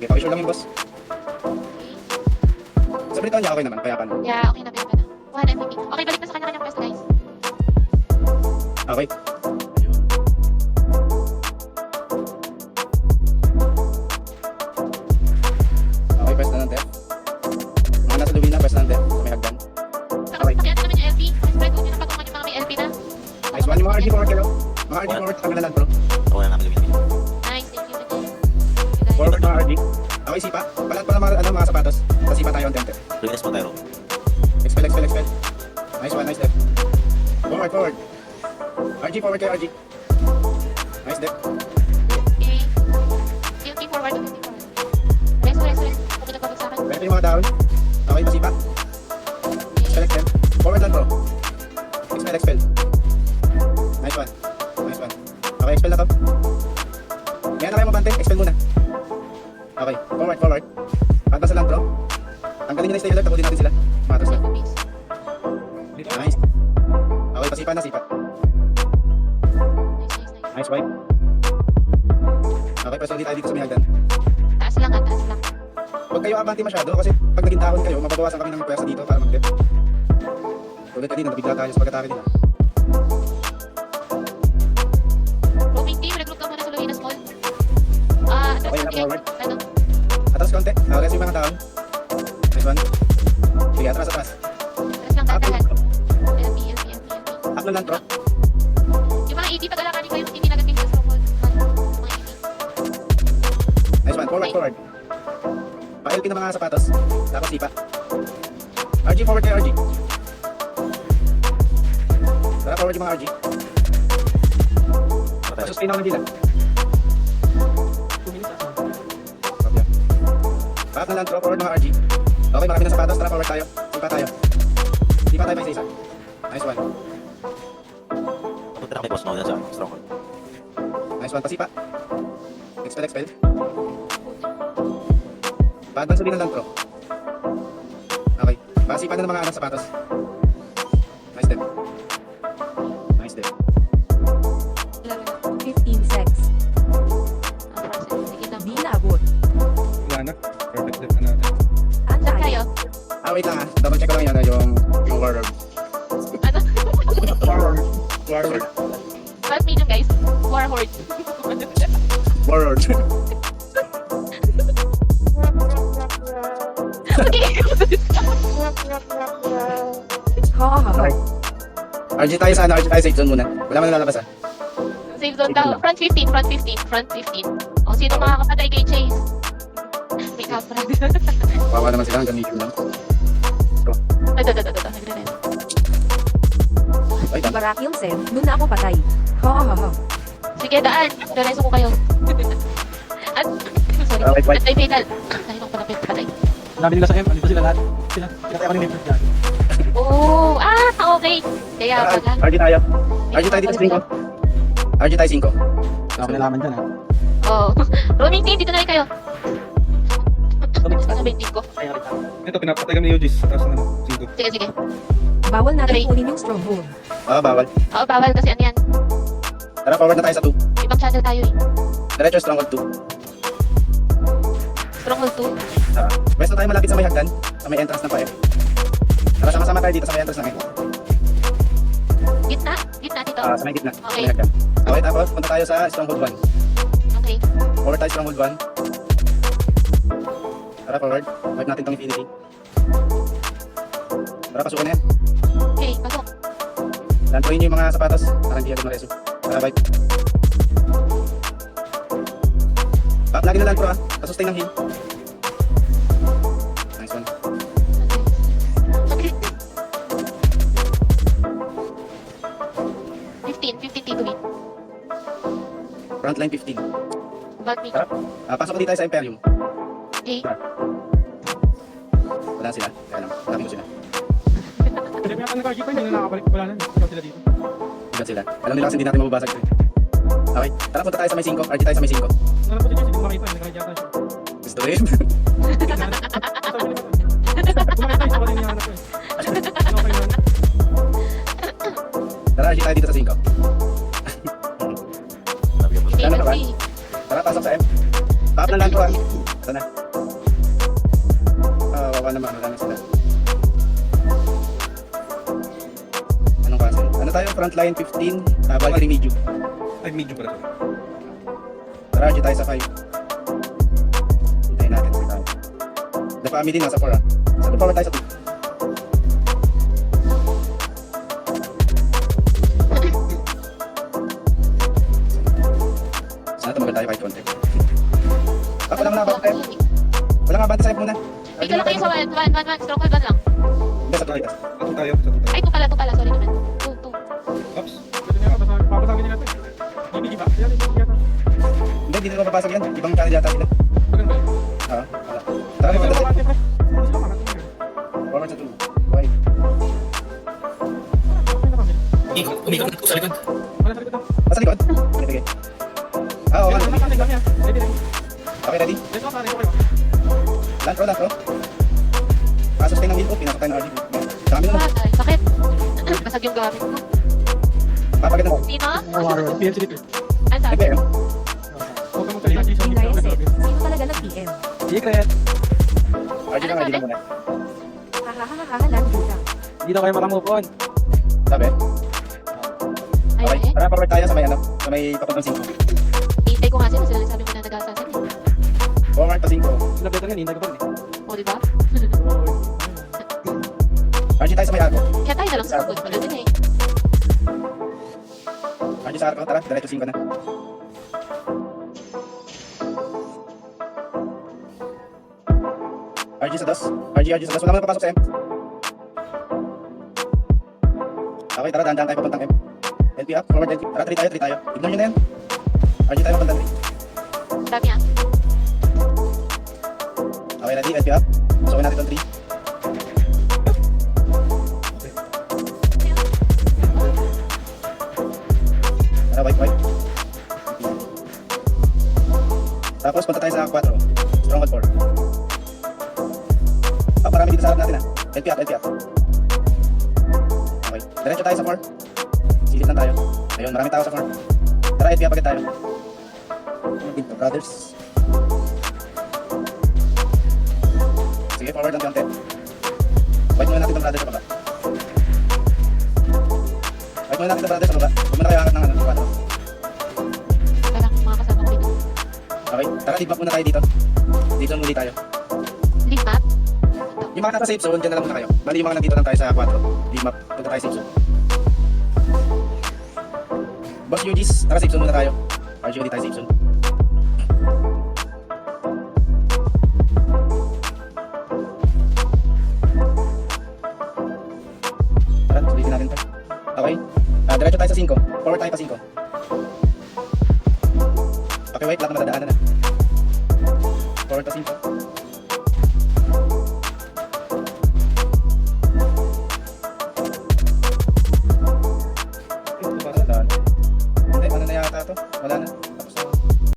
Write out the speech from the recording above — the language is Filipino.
Sige, pakisure lang yung boss. Sa Britannia niya okay naman, kaya paano? Yeah, okay na, pwede na. 1 MVP. Okay, balik na sa kanya-kanyang pwesto, guys. Okay. Okay, pwesto na ng def. Mga nasa Luwina, pwesto na ng def. Sa may hagdan. Saka sakyan naman yung LP. Mas pwede nyo na patungan yung mga may LP na. Nice one. Yung mga RG forward kayo. Mga RG forward, kami na lang bro. Ako na namin lumina. Nice, thank you, thank you. Forward mga RG. Okay, sipa. Palat pa ng mga sapatos. Sa sipa tayo on tempe. Luminas mo tayo. Expel, expel, expel. Nice one, nice step. Forward, forward. RG forward kayo, RG. Nice step. Okay. LP forward, LP forward. Rest, rest, rest. Okay, nagbabag sa akin. Pwede yung mga down. Okay, pasipa. Expel, expel. Forward lang bro. Expel, expel. Nice one. Nice one. Okay, expel na to. Kaya na kayo mabante. Expel muna. Okay, forward, forward. Advance lang bro. Tanggalin nyo na yung stay alert. Takutin natin sila. Matos na. Nice. Okay, pasipa na, sipa. Nice, nice, nice. Nice wipe. Okay, pwesto ulit tayo dito sa may hagdan. Taas lang, taas lang. Huwag kayo abante masyado kasi pag naging dahon kayo, mababawasan kami ng pwersa dito para mag-dep. Tulad kanina, nabigla tayo sa pag-atake nila. Roaming team, regroup ka muna sa Luinas Mall. Atras Okay, konti, forward. guys. Ano? Atras konti. Rest yung mga taon. Nice one. Sige, atras, atras. Atras lang, Up, tatahan. up. LP, LP, LP, LP. Up lang lang, bro. Yung mga AD, pag-alakanin ko yung hindi nagagay sa stronghold. Mga AD. Nice one. Forward, forward. Pa-LP na mga sapatos. Tapos sipa. RG, forward kayo, RG. Tara, forward yung mga RG. Sustain ako ng dila. Okay. Pa-up na lang, bro. Forward mga RG. Okay, marami na sapatos. Tara, forward tayo. Sipa tayo. Sipa tayo pa isa-isa. Nice one. Punta na kami boss mo dyan sa stronghold. Nice one, pasipa. Expel, expel. Pa-advance ulit na lang, bro. Okay. Pasipa na ng mga anak sapatos. Nice step. Nice step. 15 secs. Sige lang. Di naabot. Wala na. Perfect step na natin. Saan Antay. kayo? Wait lang double check ko lang yan yung warlord. Ano? Warlord. Warlord. Mas medium, guys. War Horde. Warlord. Okay. Ha ha ha. RG tayo sa ano, RG tayo safe zone muna. Wala man lalabas ah. Safe zone daw. Front 15, front 15, front 15. O, sino makakapatay kay Chase? May kapra. Wawa naman sila hanggang medium lang. Ito. Nagre-red. Ay, tama. Barakil Sen, doon na ako patay. Ha ha ha ha. Sige, daan. Rereso ko kayo. At, sorry. Wait, wait. At ay fatal. Dahil ako palapit, patay. Sinabi nila sa M, andito sila lahat. Pinatay ako ni Memphis dyan. Oh, okay. Kaya Tara, pala. RG tayo. RG tayo dito sa 5. RG tayo 5. Ako nalaman dyan ha. Oh. Roaming team, dito na rin kayo. Sabihin ko. Ito, pinapatay kami ni Eugis. Tapos na, 5. Sige. Bawal natin Okay. kunin yung stronghold. Bawal. Oo, bawal kasi ano yan. Tara, forward na tayo sa 2. Ibang channel tayo eh. Diretso stronghold 2. Stronghold 2. Pwesto tayo malapit sa may hagdan, sa may entrance ng pae. Tara, sama-sama tayo dito sa may entrance ng ito. Gitna dito. Sa may gitna, sa Okay. may hagdan. Okay, tapos punta tayo sa stronghold 1. Okay. Forward tayo stronghold 1. Tara, forward. Wipe natin tong infinity. Tara, pasukan na yan. Okay, pasok. Lantuin nyo yung mga sapatos, para hindi agad mareso. Tara, wipe. Up, lagi na lang bro ah. Pasustain ng heal. Nice one. Okay. 15 to win. Frontline 15. Back me. Tara. Pasok ulit tayo sa Imperium. Okay. Wala sila. Kaya lang, tabi ko sila. Kasi pinatay ng RG pa, hindi na nakakabalik. Wala na. Ikaw sila dito. Bigat sila. Alam nila kasi hindi natin mababasag ito eh. Okay, tara punta tayo sa may 5. RG tayo sa may 5. Wala po si Jesse, hindi ko makita. Nag-hide yata siya. Gusto rin. Kumakita yung kapatid niya hanap ko eh. Okay na. Tara, RG tayo dito sa 5. Sabi ko boss. Okay, Ano ka ba? let's see. Tara, pasok sa M. Paap na lang bro ah. Ito na. Wawa naman. Wala na sila. Anong klase? Ano tayo? Frontline 15. Valkyrie medium. Ay, medyo pala. Tara, RG tayo sa 5. Hintayin natin sila. The family nasa 4 ah. Sa forward tayo sa 2. Sana tumagal tayo kahit konti. Walang nabang tayo. Walang nabang tayo muna. Ikaw lang kayo sa 1. Strong hold lang. Hindi, sa 2 tayo. Ato tayo. Sa tayo. Ay, 2 pala. Sorry naman. 2. Oops. Pwede niya papasagin nila ito eh. Hindi ba? Yan, hindi yata. Hindi, hindi nila mapapasok yan. Ibang channel yata sila. Ganun ba? Oo, wala. Tara, Hindi forward sila tayo. makati, pre. Hindi sila makati. Forward sa 2. Okay. Umikot na po sa likod. Wala sa likod daw. Nasa likod? Sige, sige. Oo, Yan, okay. lang yan. Ready, ready. Okay, ready? Let's go, pare. Okay ba? Land pro. Sustain ng heal ko, pinasok tayo ng RG. Dami naman. Ay, sakit. Basag yung gamit mo. Papagat mo. Sino? PL silip eh. Ang sabi? Okay, Huwag ka magsalita, Jason. Hindi kaya set. Sino talaga nag-PM? Secret. RG lang muna. Hahaha lang duda. Hindi na kayo makamove on. Sabi? Ay, Okay, ay. tara forward tayo sa may ano, sa may papuntang 5. Hintay ko nga sila. Sila sabi mo na nag-assassin. Forward pa 5. Sila better yan, hintay ka pa rin eh. O, diba? RG tayo sa may arco. Kaya tayo na lang sa good. Wala din eh. RG sa arco, tara, diretso 5 na. RG sa dos. RG sa dos. Wala mo papasok sa M. Okay, tara, dahan-dahan tayo papuntang M. LP up, forward LP. Tara, 3 tayo. Ignore nyo na yan. RG tayo papuntang 3. Dami ah. Okay, ready, LP up. Pasukin natin itong 3. Tara, white. Tapos, punta tayo sa 4. Stronghold 4. Marami dito sa harap natin ah. LP up. Okay, diretso tayo sa 4. Silip lang tayo. Ayun, marami tao sa 4. Tara, LP up agad tayo. Dito, brothers. Sige, forward lang konti. White muna natin itong brothers sa baba. White muna natin itong brothers sa baba. Huwag muna kayo angat ng 4. Parang mga kasama ko dito. Okay, tara, lead map muna tayo dito. Dito muli tayo. Lead map. Yung mga nasa safe zone, dyan na lang muna kayo. Bali yung mga nandito lang tayo sa 4. Lead map, punta tayo safe zone. Boss UGs, tara safe zone muna tayo. RG ulit tayo safe zone. Tara, sulitin natin pa. Okay, diretso tayo sa 5. Forward tayo pa 5. Okay, wait, lahat na madadaanan na. Forward pa 5.